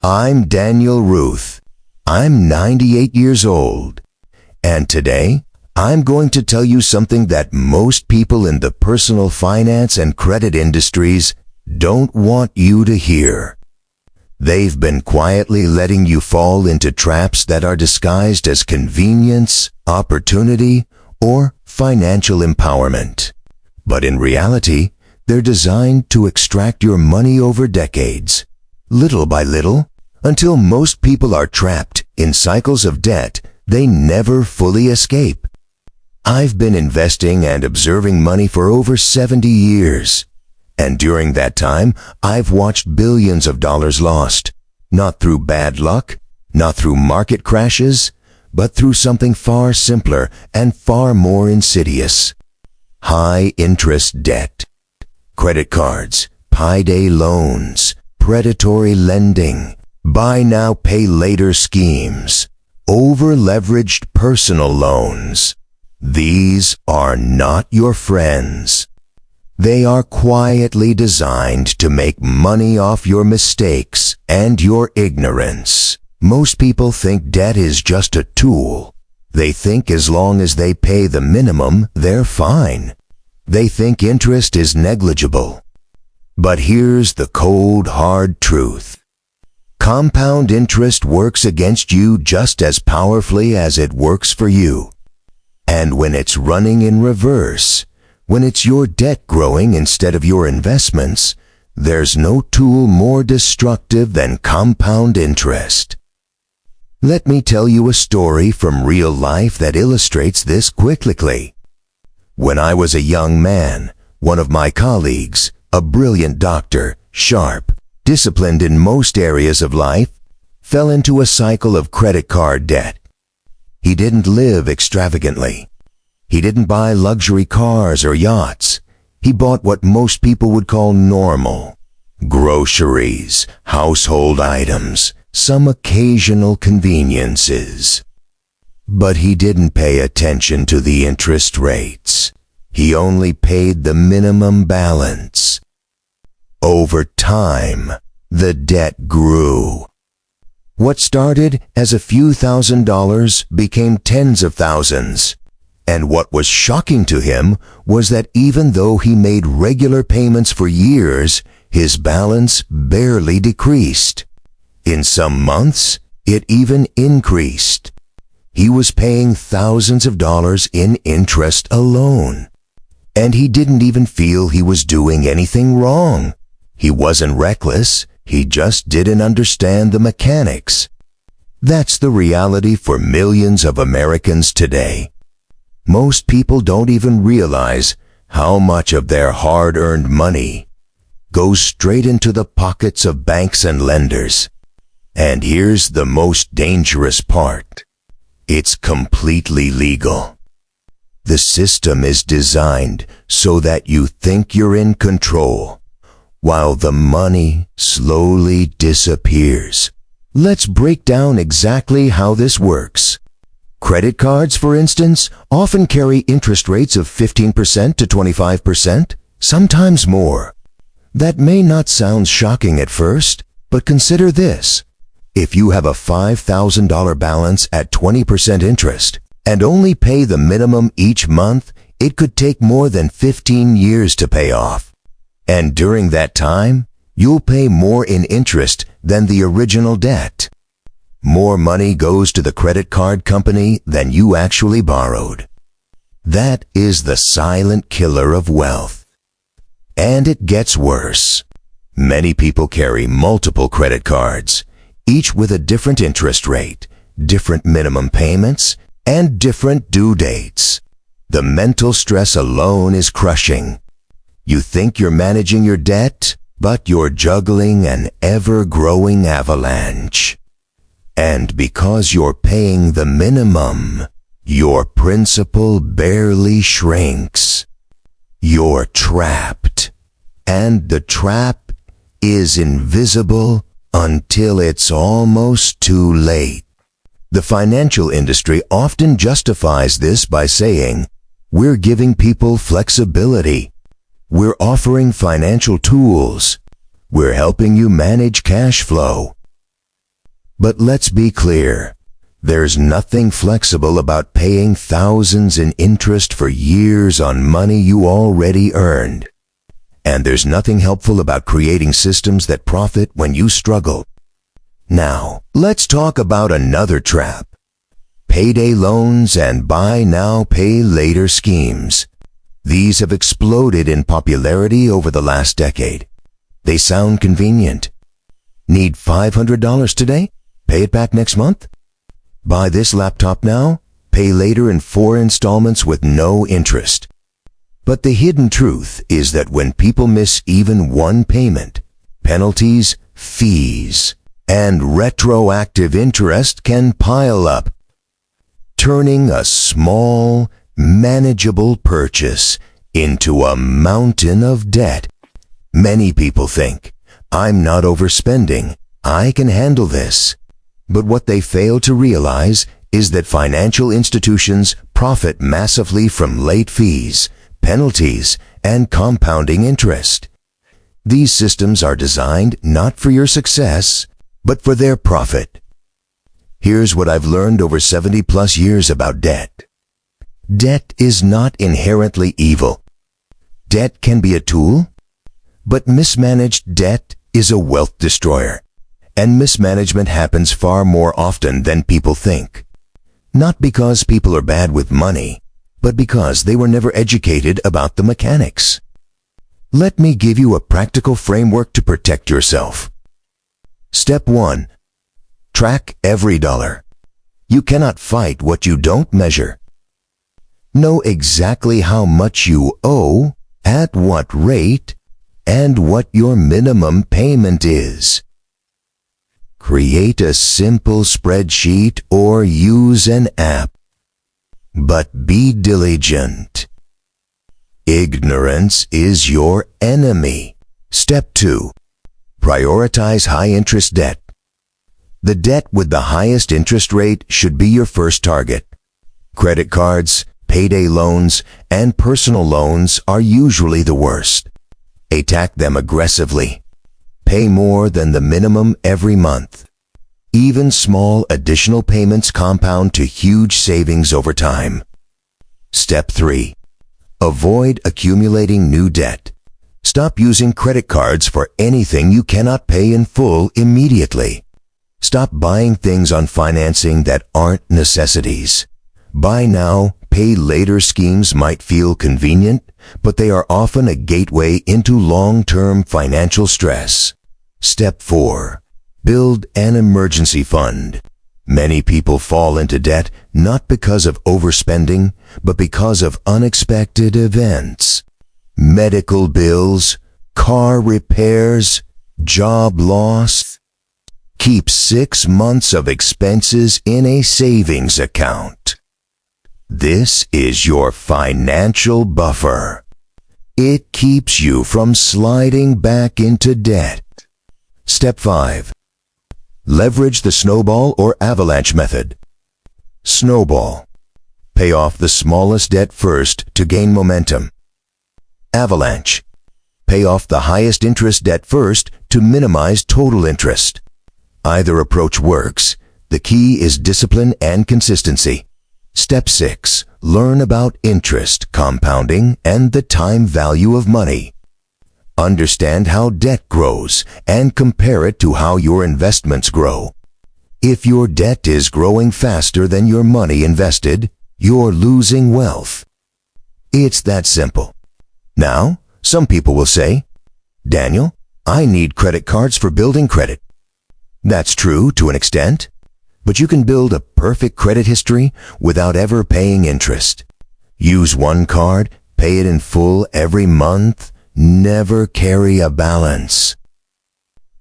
I'm Daniel Ruth. I'm 98 years old. And today, I'm going to tell you something that most people in the personal finance and credit industries don't want you to hear. They've been quietly letting you fall into traps that are disguised as convenience, opportunity, or financial empowerment. But in reality, they're designed to extract your money over decades, little by little, until most people are trapped in cycles of debt they never fully escape. I've been investing and observing money for over 70 years. And during that time, I've watched billions of dollars lost, not through bad luck, not through market crashes, but through something far simpler and far more insidious. High-interest debt. Credit cards, payday loans, predatory lending, buy now, pay later schemes, over-leveraged personal loans. These are not your friends. They are quietly designed to make money off your mistakes and your ignorance. Most people think debt is just a tool. They think as long as they pay the minimum, they're fine. They think interest is negligible. But here's the cold, hard truth. Compound interest works against you just as powerfully as it works for you. And when it's running in reverse, when it's your debt growing instead of your investments, there's no tool more destructive than compound interest. Let me tell you a story from real life that illustrates this quickly. When I was a young man, one of my colleagues, a brilliant doctor, sharp, disciplined in most areas of life, fell into a cycle of credit card debt. He didn't live extravagantly. He didn't buy luxury cars or yachts. He bought what most people would call normal. Groceries, household items, some occasional conveniences. But he didn't pay attention to the interest rates. He only paid the minimum balance. Over time, the debt grew. What started as a few $1,000s became tens of thousands. And what was shocking to him was that even though he made regular payments for years, his balance barely decreased. In some months, it even increased. He was paying thousands of dollars in interest alone. And he didn't even feel he was doing anything wrong. He wasn't reckless, he just didn't understand the mechanics. That's the reality for millions of Americans today. Most people don't even realize how much of their hard-earned money goes straight into the pockets of banks and lenders. And here's the most dangerous part. It's completely legal. The system is designed so that you think you're in control, while the money slowly disappears. Let's break down exactly how this works. Credit cards, for instance, often carry interest rates of 15% to 25%, sometimes more. That may not sound shocking at first, but consider this. If you have a $5,000 balance at 20% interest and only pay the minimum each month, it could take more than 15 years to pay off. And during that time, you'll pay more in interest than the original debt. More money goes to the credit card company than you actually borrowed. That is the silent killer of wealth. And it gets worse. Many people carry multiple credit cards, each with a different interest rate, different minimum payments, and different due dates. The mental stress alone is crushing. You think you're managing your debt, but you're juggling an ever-growing avalanche. And because you're paying the minimum, your principal barely shrinks. You're trapped. And the trap is invisible until it's almost too late. The financial industry often justifies this by saying, "We're giving people flexibility. We're offering financial tools. We're helping you manage cash flow." But let's be clear. There's nothing flexible about paying thousands in interest for years on money you already earned. And there's nothing helpful about creating systems that profit when you struggle. Now, let's talk about another trap. Payday loans and buy now, pay later schemes. These have exploded in popularity over the last decade. They sound convenient. Need $500 today? Pay it back next month? Buy this laptop now, pay later in 4 installments with no interest. But the hidden truth is that when people miss even one payment, penalties, fees, and retroactive interest can pile up, turning a small, manageable purchase into a mountain of debt. Many people think, I'm not overspending, I can handle this. But what they fail to realize is that financial institutions profit massively from late fees, penalties, and compounding interest. These systems are designed not for your success, but for their profit. Here's what I've learned over 70+ years about debt. Debt is not inherently evil. Debt can be a tool, but mismanaged debt is a wealth destroyer. And mismanagement happens far more often than people think. Not because people are bad with money, but because they were never educated about the mechanics. Let me give you a practical framework to protect yourself. Step 1. Track every dollar. You cannot fight what you don't measure. Know exactly how much you owe, at what rate, and what your minimum payment is. Create a simple spreadsheet or use an app. But be diligent. Ignorance is your enemy. Step 2. Prioritize high-interest debt. The debt with the highest interest rate should be your first target. Credit cards, payday loans, and personal loans are usually the worst. Attack them aggressively. Pay more than the minimum every month. Even small additional payments compound to huge savings over time. Step 3. Avoid accumulating new debt. Stop using credit cards for anything you cannot pay in full immediately. Stop buying things on financing that aren't necessities. Buy now, pay later schemes might feel convenient, but they are often a gateway into long-term financial stress. Step 4. Build an emergency fund. Many people fall into debt not because of overspending, but because of unexpected events. Medical bills, car repairs, job loss. Keep 6 months of expenses in a savings account. This is your financial buffer. It keeps you from sliding back into debt. Step 5. Leverage the snowball or avalanche method. Snowball. Pay off the smallest debt first to gain momentum. Avalanche. Pay off the highest interest debt first to minimize total interest. Either approach works. The key is discipline and consistency. Step 6. Learn about interest, compounding, and the time value of money. Understand how debt grows and compare it to how your investments grow. If your debt is growing faster than your money invested, you're losing wealth. It's that simple. Now, some people will say, Daniel, I need credit cards for building credit. That's true to an extent, but you can build a perfect credit history without ever paying interest. Use one card, pay it in full every month, never carry a balance.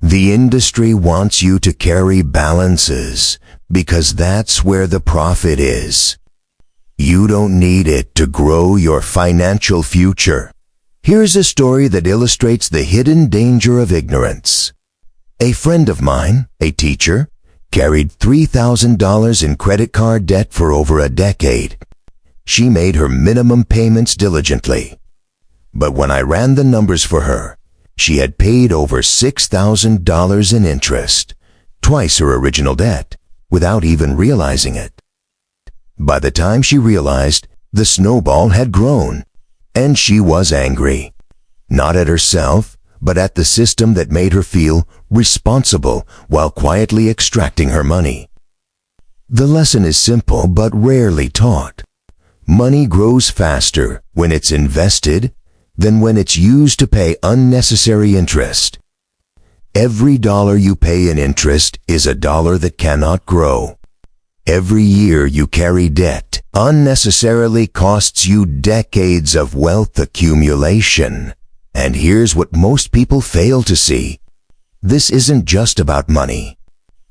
The industry wants you to carry balances because that's where the profit is. You don't need it to grow your financial future. Here's a story that illustrates the hidden danger of ignorance. A friend of mine, a teacher, carried $3,000 in credit card debt for over a decade. She made her minimum payments diligently. But when I ran the numbers for her, she had paid over $6,000 in interest, twice her original debt, without even realizing it. By the time she realized, the snowball had grown, and she was angry, not at herself, but at the system that made her feel responsible while quietly extracting her money. The lesson is simple but rarely taught. Money grows faster when it's invested than when it's used to pay unnecessary interest. Every dollar you pay in interest is a dollar that cannot grow. Every year you carry debt unnecessarily costs you decades of wealth accumulation. And here's what most people fail to see. This isn't just about money.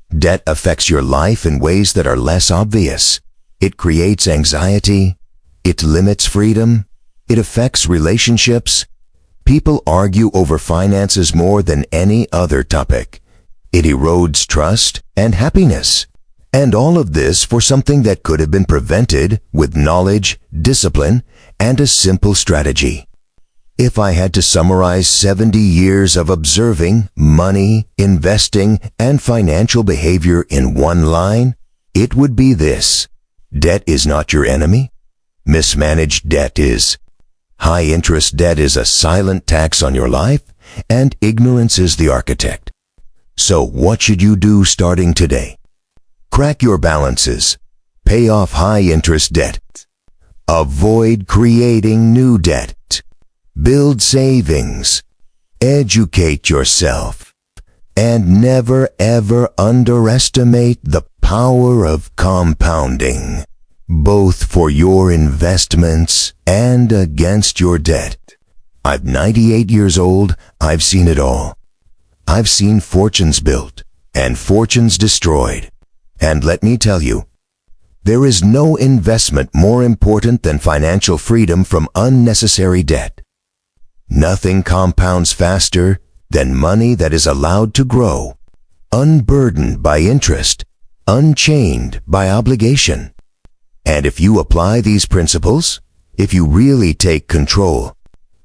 Debt affects your life in ways that are less obvious. It creates anxiety. It limits freedom. It affects relationships. People argue over finances more than any other topic. It erodes trust and happiness. And all of this for something that could have been prevented with knowledge, discipline, and a simple strategy. If I had to summarize 70 years of observing money, investing, and financial behavior in one line, it would be this: debt is not your enemy. Mismanaged debt is. High-interest debt is a silent tax on your life, and ignorance is the architect. So what should you do starting today? Crack your balances. Pay off high-interest debt. Avoid creating new debt. Build savings. Educate yourself. And never ever underestimate the power of compounding, both for your investments and against your debt. I'm 98 years old. I've seen it all. I've seen fortunes built and fortunes destroyed. And let me tell you, there is no investment more important than financial freedom from unnecessary debt. Nothing compounds faster than money that is allowed to grow, unburdened by interest, unchained by obligation. And if you apply these principles, if you really take control,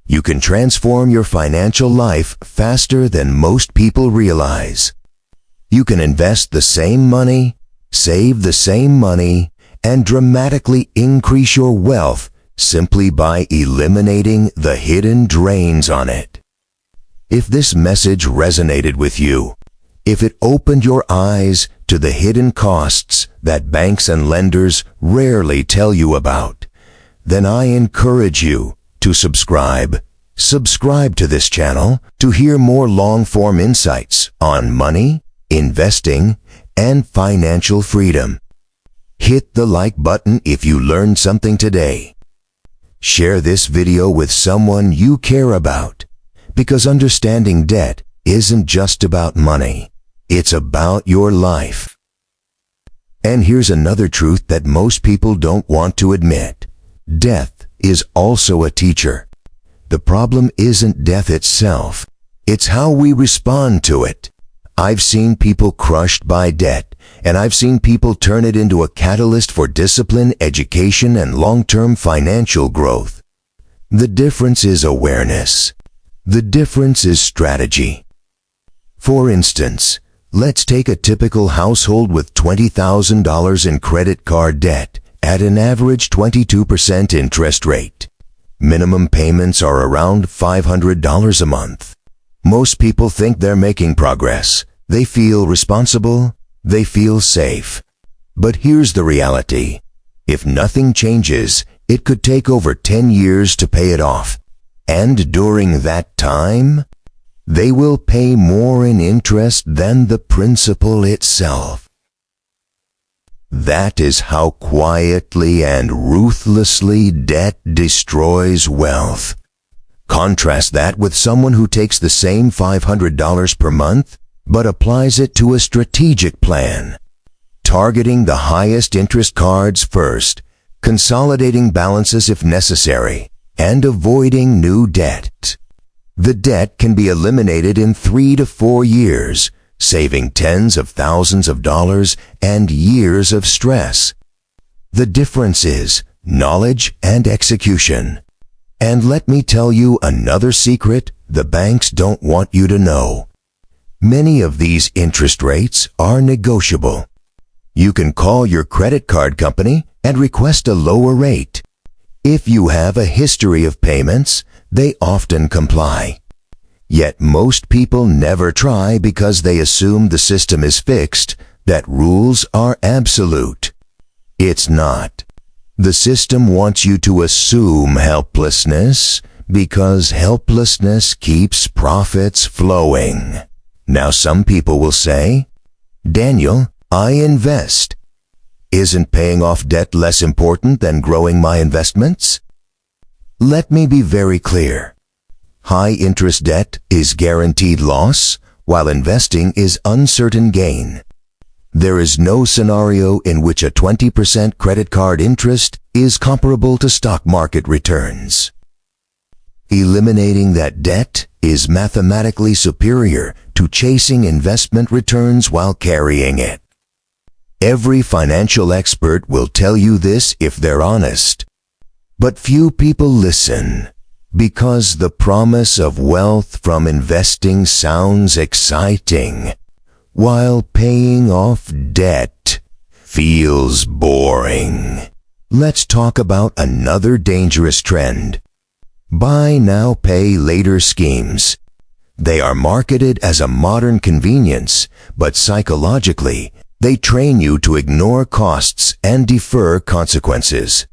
you can transform your financial life faster than most people realize. You can invest the same money, save the same money, and dramatically increase your wealth simply by eliminating the hidden drains on it. If this message resonated with you, if it opened your eyes to the hidden costs that banks and lenders rarely tell you about, then I encourage you to subscribe. Subscribe to this channel to hear more long-form insights on money, investing, and financial freedom. Hit the like button if you learned something today. Share this video with someone you care about, because understanding debt isn't just about money. It's about your life. And here's another truth that most people don't want to admit. Death is also a teacher. The problem isn't death itself. It's how we respond to it. I've seen people crushed by debt, and I've seen people turn it into a catalyst for discipline, education, and long-term financial growth. The difference is awareness. The difference is strategy. For instance, let's take a typical household with $20,000 in credit card debt at an average 22% interest rate. Minimum payments are around $500 a month. Most people think they're making progress. They feel responsible. They feel safe. But here's the reality. If nothing changes, it could take over 10 years to pay it off. And during that time, they will pay more in interest than the principal itself. That is how quietly and ruthlessly debt destroys wealth. Contrast that with someone who takes the same $500 per month, but applies it to a strategic plan, targeting the highest interest cards first, consolidating balances if necessary, and avoiding new debt. The debt can be eliminated in 3 to 4 years, saving tens of thousands of dollars and years of stress. The difference is knowledge and execution. And let me tell you another secret the banks don't want you to know. Many of these interest rates are negotiable. You can call your credit card company and request a lower rate. If you have a history of payments, they often comply. Yet most people never try because they assume the system is fixed, that rules are absolute. It's not. The system wants you to assume helplessness because helplessness keeps profits flowing. Now some people will say, "Daniel, I invest. Isn't paying off debt less important than growing my investments?" Let me be very clear. High interest debt is guaranteed loss, while investing is uncertain gain. There is no scenario in which a 20% credit card interest is comparable to stock market returns. Eliminating that debt is mathematically superior to chasing investment returns while carrying it. Every financial expert will tell you this if they're honest. But few people listen because the promise of wealth from investing sounds exciting, while paying off debt feels boring. Let's talk about another dangerous trend. Buy now, pay later schemes. They are marketed as a modern convenience, but psychologically, they train you to ignore costs and defer consequences.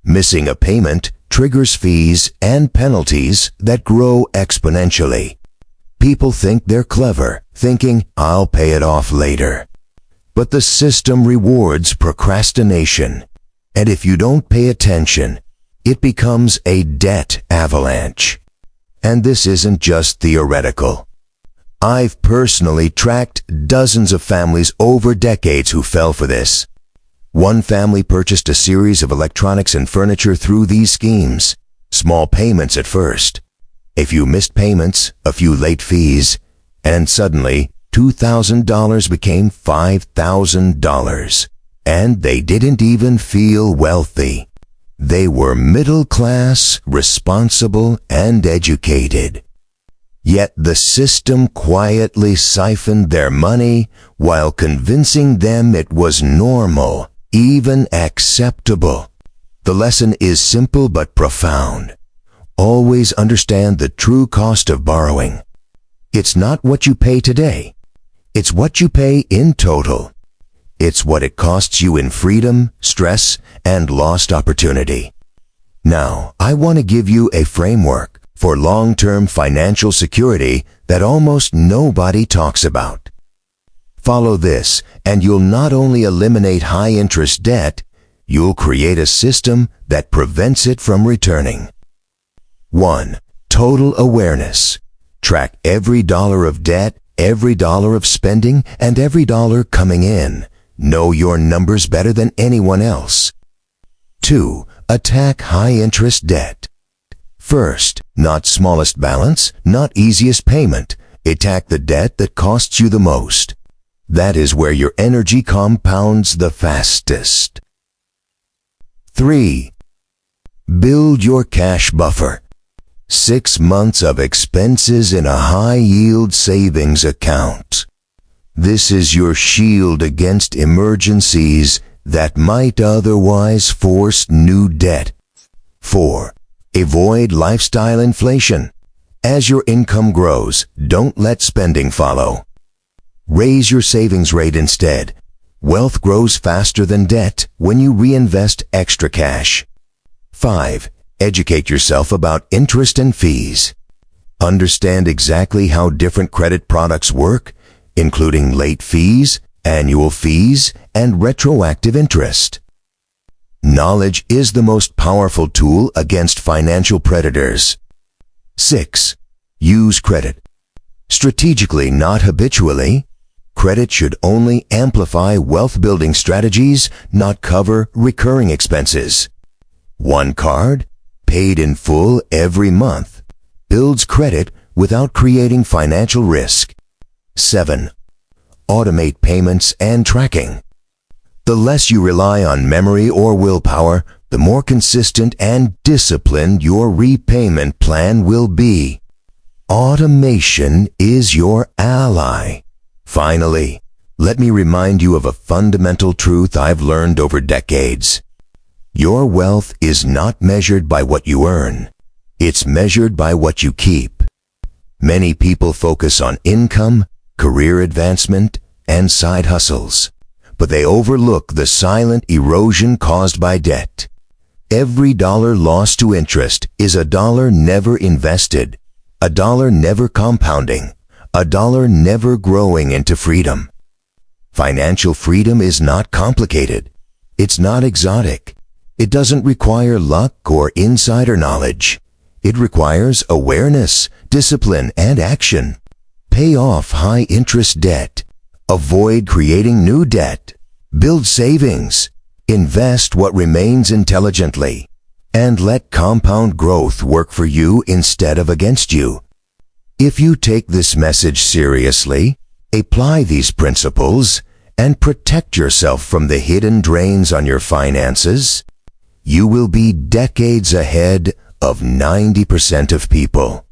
Missing a payment triggers fees and penalties that grow exponentially. People think they're clever, thinking, "I'll pay it off later." But the system rewards procrastination, and if you don't pay attention, it becomes a debt avalanche. And this isn't just theoretical. I've personally tracked dozens of families over decades who fell for this. One family purchased a series of electronics and furniture through these schemes. Small payments at first, a few missed payments, a few late fees, and suddenly $2,000 became $5,000. And they didn't even feel wealthy. They were middle class, responsible, and educated. Yet the system quietly siphoned their money while convincing them it was normal, even acceptable. The lesson is simple but profound. Always understand the true cost of borrowing. It's not what you pay today. It's what you pay in total. It's what it costs you in freedom, stress, and lost opportunity. Now, I want to give you a framework for long-term financial security that almost nobody talks about. Follow this, and you'll not only eliminate high-interest debt, you'll create a system that prevents it from returning. 1. Total awareness. Track every dollar of debt, every dollar of spending, and every dollar coming in. Know your numbers better than anyone else. 2. Attack high-interest debt. First, not smallest balance, not easiest payment. Attack the debt that costs you the most. That is where your energy compounds the fastest. 3. Build your cash buffer. 6 months of expenses in a high-yield savings account. This is your shield against emergencies that might otherwise force new debt. 4. Avoid lifestyle inflation. As your income grows, don't let spending follow. Raise your savings rate instead. Wealth grows faster than debt when you reinvest extra cash. 5. Educate yourself about interest and fees. Understand exactly how different credit products work, including late fees, annual fees, and retroactive interest. Knowledge is the most powerful tool against financial predators. 6. Use credit. Strategically, not habitually. Credit should only amplify wealth-building strategies, not cover recurring expenses. One card, paid in full every month, builds credit without creating financial risk. 7. Automate payments and tracking. The less you rely on memory or willpower, the more consistent and disciplined your repayment plan will be. Automation is your ally. Finally, let me remind you of a fundamental truth I've learned over decades. Your wealth is not measured by what you earn. It's measured by what you keep. Many people focus on income, career advancement, and side hustles, but they overlook the silent erosion caused by debt. Every dollar lost to interest is a dollar never invested, a dollar never compounding, a dollar never growing into freedom. Financial freedom is not complicated. It's not exotic. It doesn't require luck or insider knowledge. It requires awareness, discipline, and action. Pay off high-interest debt. Avoid creating new debt. Build savings. Invest what remains intelligently. And let compound growth work for you instead of against you. If you take this message seriously, apply these principles, and protect yourself from the hidden drains on your finances, you will be decades ahead of 90% of people,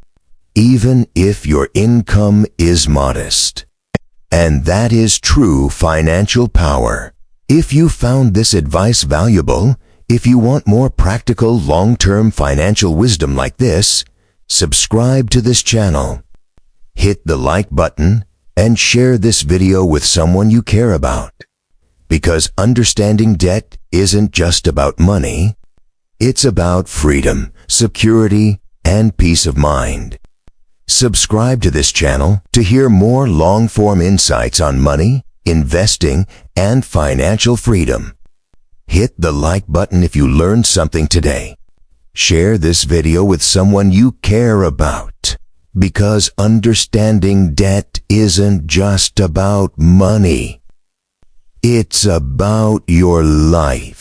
even if your income is modest. And that is true financial power. If you found this advice valuable, if you want more practical long-term financial wisdom like this, subscribe to this channel. Hit the like button and share this video with someone you care about. Because understanding debt isn't just about money. It's about freedom, security, and peace of mind. Subscribe to this channel to hear more long-form insights on money, investing, and financial freedom. Hit the like button if you learned something today. Share this video with someone you care about. Because understanding debt isn't just about money. It's about your life.